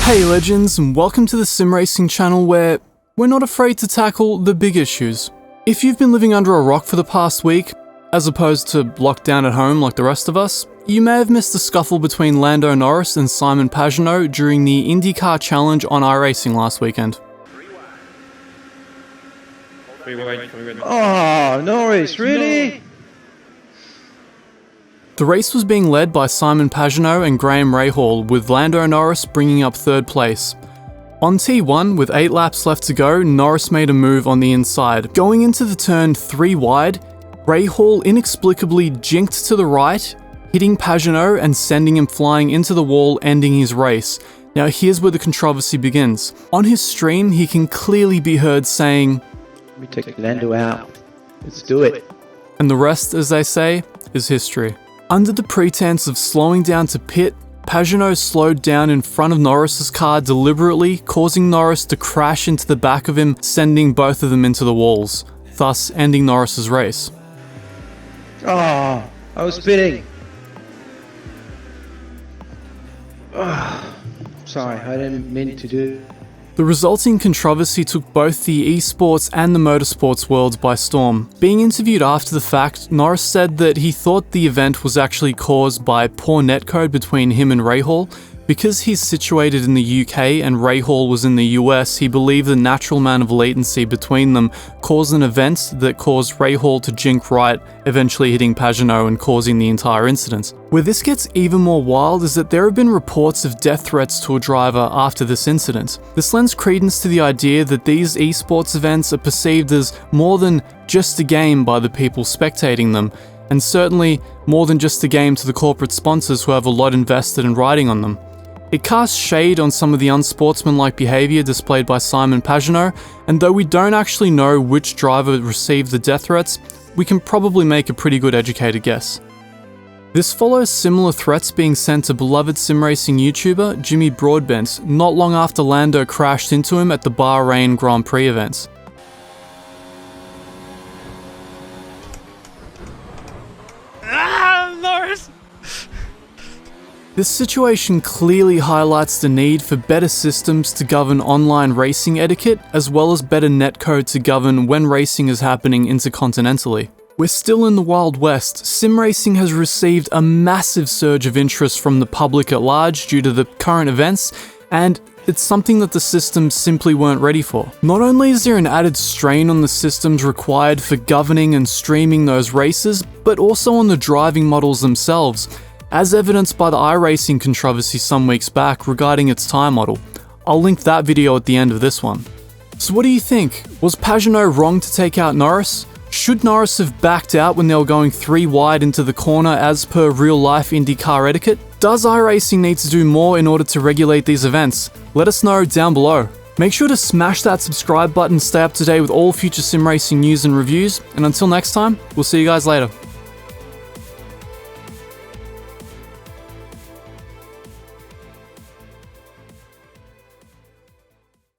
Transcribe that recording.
Hey legends, and welcome to the Sim Racing channel where we're not afraid to tackle the big issues. If you've been living under a rock for the past week, as opposed to locked down at home like the rest of us, you may have missed the scuffle between Lando Norris and Simon Pagenaud during the IndyCar challenge on iRacing last weekend. Oh, Norris, really? The race was being led by Simon Pagenaud and Graham Rahal, with Lando Norris bringing up third place. On T1, with 8 laps left to go, Norris made a move on the inside. Going into the turn 3 wide, Rahal inexplicably jinked to the right, hitting Pagenaud and sending him flying into the wall, ending his race. Now here's where the controversy begins. On his stream, he can clearly be heard saying, Let me take Lando out. Let's do it. And the rest, as they say, is history. Under the pretense of slowing down to pit, Pagenaud slowed down in front of Norris's car deliberately, causing Norris to crash into the back of him, sending both of them into the walls, thus ending Norris's race. Oh, I was spitting. Oh, sorry, I didn't mean to do. The resulting controversy took both the eSports and the motorsports worlds by storm. Being interviewed after the fact, Norris said that he thought the event was actually caused by poor netcode between him and Rahal. Because he's situated in the UK and Rahal was in the US, he believed the natural amount of latency between them caused an event that caused Rahal to jink right, eventually hitting Pagenaud and causing the entire incident. Where this gets even more wild is that there have been reports of death threats to a driver after this incident. This lends credence to the idea that these esports events are perceived as more than just a game by the people spectating them, and certainly more than just a game to the corporate sponsors who have a lot invested in riding on them. It casts shade on some of the unsportsmanlike behaviour displayed by Simon Pagenaud, and though we don't actually know which driver received the death threats, we can probably make a pretty good educated guess. This follows similar threats being sent to beloved sim racing YouTuber Jimmy Broadbent not long after Lando crashed into him at the Bahrain Grand Prix event. Norris! This situation clearly highlights the need for better systems to govern online racing etiquette, as well as better netcode to govern when racing is happening intercontinentally. We're still in the Wild West. Sim racing has received a massive surge of interest from the public at large due to the current events, and it's something that the systems simply weren't ready for. Not only is there an added strain on the systems required for governing and streaming those races, but also on the driving models themselves, as evidenced by the iRacing controversy some weeks back regarding its tyre model. I'll link that video at the end of this one. So what do you think? Was Pagenaud wrong to take out Norris? Should Norris have backed out when they were going 3 wide into the corner as per real-life IndyCar etiquette? Does iRacing need to do more in order to regulate these events? Let us know down below. Make sure to smash that subscribe button to stay up to date with all future sim racing news and reviews, and until next time, we'll see you guys later.